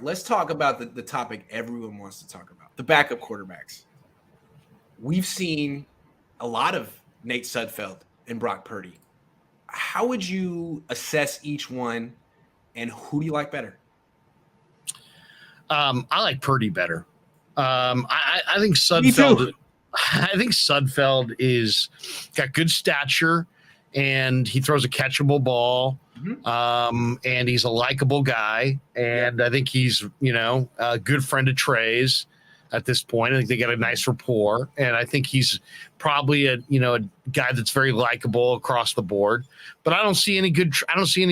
right, let's talk about the topic everyone wants to talk about, the backup quarterbacks. We've seen a lot of Nate Sudfeld and Brock Purdy. How would you assess each one, and who do you like better? I like Purdy better. I think Me too. Sudfeld. I think Sudfeld is got good stature, and he throws a catchable ball. And he's a likable guy, and I think he's a good friend of Trey's at this point. I think they got a nice rapport, and I think he's probably a guy that's very likable across the board. But I don't see any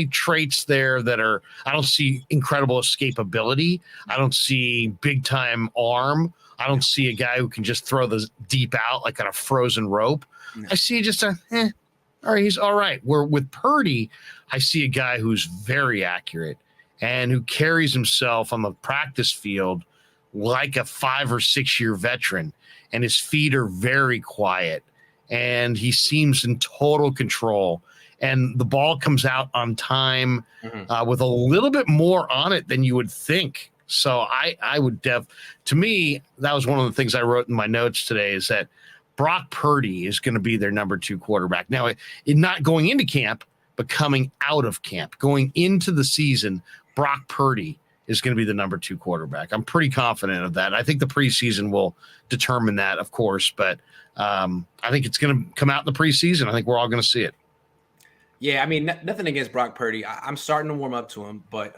traits there that are. I don't see incredible escapability. I don't see big time arm. I don't see a guy who can just throw the deep out like on a frozen rope. No. I see just all right, he's all right. Where with Purdy, I see a guy who's very accurate and who carries himself on the practice field like a 5 or 6 year veteran, and his feet are very quiet, and he seems in total control, and the ball comes out on time with a little bit more on it than you would think. So I would to me, that was one of the things I wrote in my notes today, is that Brock Purdy is going to be their number 2 quarterback. Now, not going into camp, but coming out of camp, going into the season, Brock Purdy is going to be the number 2 quarterback. I'm pretty confident of that. I think the preseason will determine that, of course, but I think it's going to come out in the preseason. I think we're all going to see it. Yeah, I mean, nothing against Brock Purdy. I'm starting to warm up to him, but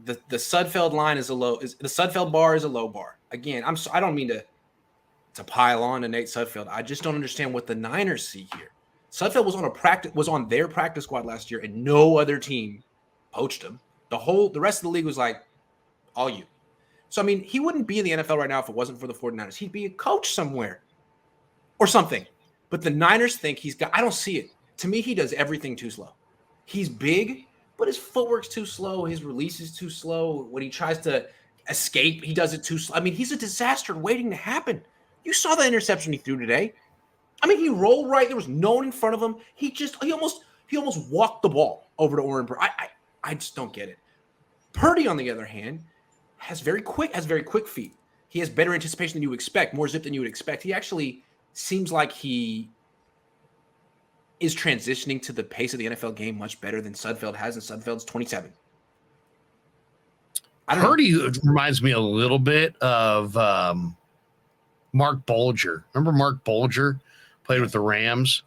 the Sudfeld line is the Sudfeld bar is a low bar. Again, I don't mean to pile on to Nate Sudfeld. I just don't understand what the Niners see here. Sudfeld was on their practice squad last year, and no other team poached him. The rest of the league was like, all you. So, I mean, he wouldn't be in the NFL right now if it wasn't for the 49ers. He'd be a coach somewhere or something. But the Niners think I don't see it. To me, he does everything too slow. He's big, but his footwork's too slow. His release is too slow. When he tries to escape, he does it too slow. I mean, he's a disaster waiting to happen. You saw the interception he threw today. I mean, he rolled right. There was no one in front of him. He almost walked the ball over to Oren Burks. I just don't get it. Purdy, on the other hand, has very quick feet. He has better anticipation than you expect, more zip than you would expect. He actually seems like he is transitioning to the pace of the NFL game much better than Sudfeld has, and Sudfeld's 27. Purdy reminds me a little bit of Mark Bolger. Remember Mark Bolger? Played with the Rams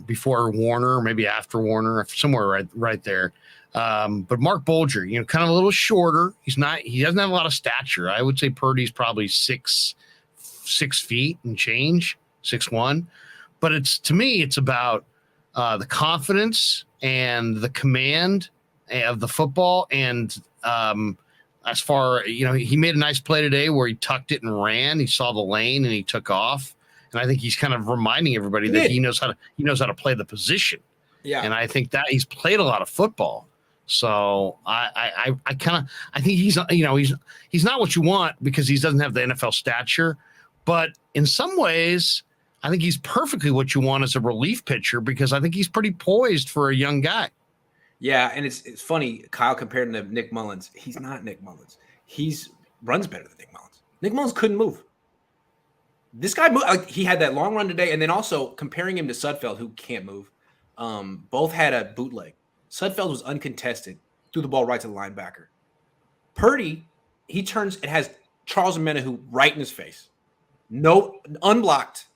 before Warner, maybe after Warner, somewhere right there. But Mark Bolger, kind of a little shorter. He doesn't have a lot of stature. I would say Purdy's probably 6 feet and change, 6'1". But to me, it's about the confidence and the command of the football. And as far, he made a nice play today where he tucked it and ran. He saw the lane and he took off. And I think he's kind of reminding everybody that he knows how to play the position. Yeah. And I think that he's played a lot of football. So I think he's not what you want because he doesn't have the NFL stature, but in some ways I think he's perfectly what you want as a relief pitcher because I think he's pretty poised for a young guy. Yeah, and it's funny, Kyle compared him to Nick Mullins. He's not Nick Mullins. Runs better than Nick Mullins. Nick Mullins couldn't move. This guy moved. He had that long run today, and then also comparing him to Sudfeld, who can't move. Both had a bootleg. Sudfeld was uncontested, threw the ball right to the linebacker. Purdy, he turns and has Charles Omenihu right in his face. No, unblocked.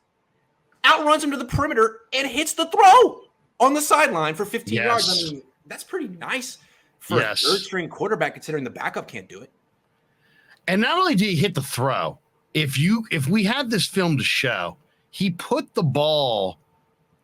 Outruns him to the perimeter and hits the throw on the sideline for 15 yards. I mean, that's pretty nice for a third-string quarterback, considering the backup can't do it. And not only did he hit the throw, if we had this film to show, he put the ball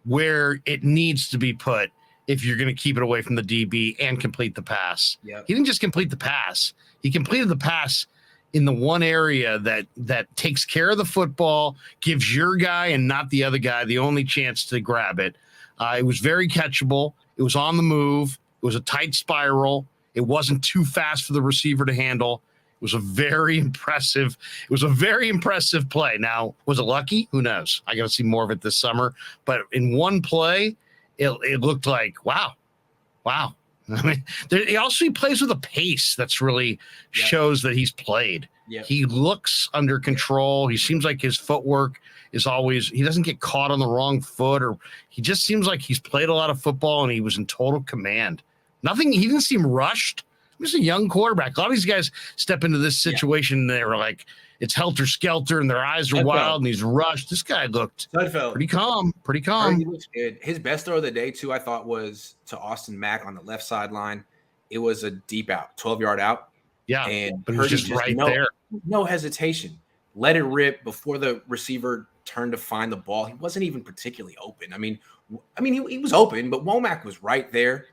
where it needs to be put if you're going to keep it away from the DB and complete the pass. Yep. He didn't just complete the pass. He completed the pass in the one area that takes care of the football, gives your guy and not the other guy the only chance to grab it. It was very catchable. It was on the move. It was a tight spiral. It wasn't too fast for the receiver to handle. It was a very impressive play. Now, was it lucky? Who knows? I got to see more of it this summer. But in one play, it looked like, wow. I mean, he plays with a pace that's really shows that he's played. Yep. He looks under control. He seems like his footwork is always, he doesn't get caught on the wrong foot, or he just seems like he's played a lot of football and he was in total command. He didn't seem rushed. He was a young quarterback. A lot of these guys step into this situation and they're like, it's helter-skelter and their eyes are wild and he's rushed. This guy looked pretty calm. He looks good. His best throw of the day, too, I thought was to Austin Mack on the left sideline. It was a deep out, 12-yard out. Yeah, and but it was just right there. No hesitation. Let it rip before the receiver turned to find the ball. He wasn't even particularly open. I mean, he was open, but Womack was right there.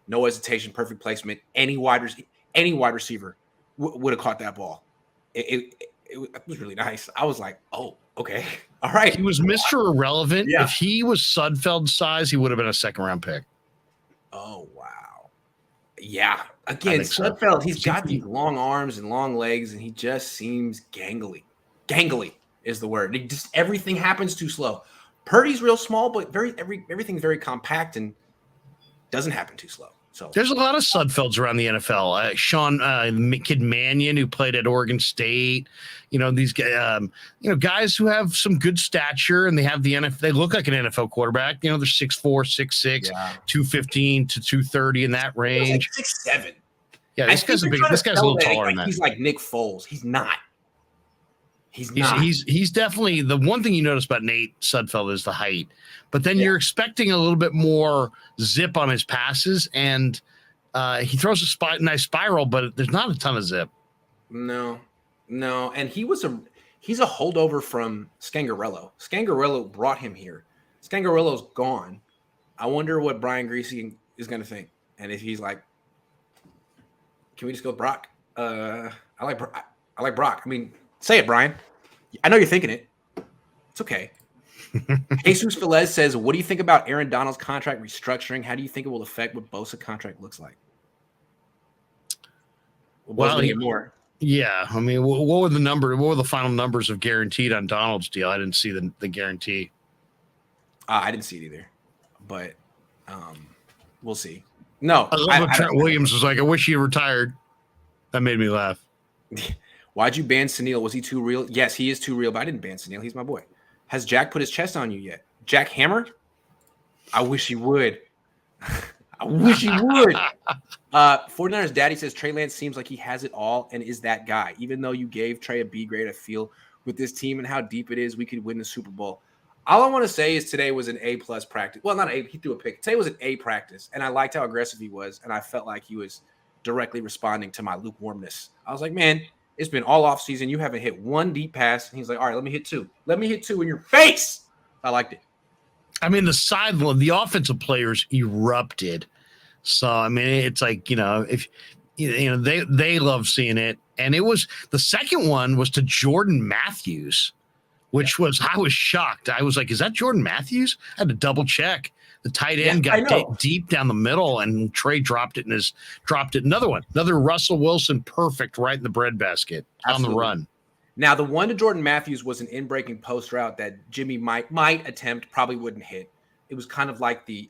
No hesitation, perfect placement. Any wide receiver would have caught that ball. It was really nice. I was like, oh, okay. All right. He was Mr. Irrelevant. Yeah. If he was Sudfeld's size, he would have been a second-round pick. Oh, wow. Yeah. Again, Sudfeld, he's got these long arms and long legs, and he just seems gangly. Gangly is the word. Everything happens too slow. Purdy's real small, but everything's very compact and doesn't happen too slow. So there's a lot of Sudfelds around the NFL. Sean Kid Mannion, who played at Oregon State. These guys who have some good stature and they have the NFL. They look like an NFL quarterback. They're 6'4", 6'6", 215 to 230 in that range. Like 6'7". Yeah, this guy's a little taller than that. He's like Nick Foles. He's not. He's definitely the one thing you notice about Nate Sudfeld is the height, but then you're expecting a little bit more zip on his passes, and he throws a nice spiral, but there's not a ton of zip. No, and he's a holdover from Scangarello. Scangarello brought him here. Scangarello's gone. I wonder what Brian Greasy is going to think, and if he's like, "Can we just go with Brock?" I like Brock. I mean, say it, Brian. I know you're thinking it. It's okay. Jesus Velez says, what do you think about Aaron Donald's contract restructuring? How do you think it will affect what Bosa contract looks like? Well, more. Yeah. I mean, what were the final numbers of guaranteed on Donald's deal? I didn't see the guarantee. I didn't see it either, but we'll see. No. I love what Trent Williams was like, I wish he had retired. That made me laugh. Why'd you ban Sunil? Was he too real? Yes, he is too real, but I didn't ban Sunil. He's my boy. Has Jack put his chest on you yet? Jack Hammer? I wish he would. I wish he would. 49ers Daddy says Trey Lance seems like he has it all and is that guy. Even though you gave Trey a B grade, I feel with this team and how deep it is, we could win the Super Bowl. All I want to say is today was an A-plus practice. Well, not A. He threw a pick. Today was an A practice, and I liked how aggressive he was, and I felt like he was directly responding to my lukewarmness. I was like, man, it's been all off season. You haven't hit one deep pass. And he's like, all right, let me hit two. Let me hit two in your face. I liked it. I mean, the offensive players erupted. So, I mean, it's like, if they love seeing it. And it was the second one was to Jordan Matthews, which I was shocked. I was like, is that Jordan Matthews? I had to double check. The tight end got deep down the middle, and Trey dropped it Another Russell Wilson, perfect right in the breadbasket on the run. Now, the one to Jordan Matthews was an in-breaking post route that Jimmy might attempt, probably wouldn't hit. It was kind of like the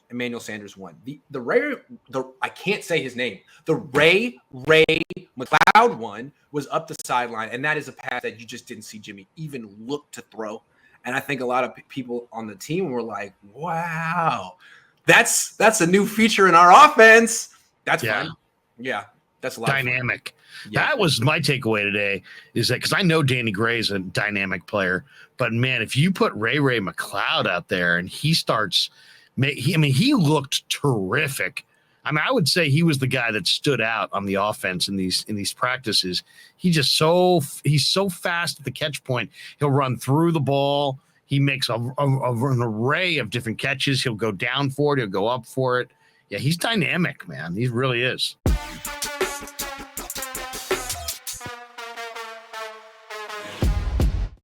Emmanuel Sanders one. I can't say his name. The Ray McLeod one was up the sideline, and that is a pass that you just didn't see Jimmy even look to throw. And I think a lot of people on the team were like, wow, that's a new feature in our offense. That's fun. Yeah, that's a lot dynamic. Of fun. Yeah. That was my takeaway today, is that because I know Danny Gray is a dynamic player, but man, if you put Ray McLeod out there and he starts, he looked terrific. I mean, I would say he was the guy that stood out on the offense in these practices. He's so fast at the catch point. He'll run through the ball. He makes an array of different catches. He'll go down for it. He'll go up for it. Yeah, he's dynamic, man. He really is.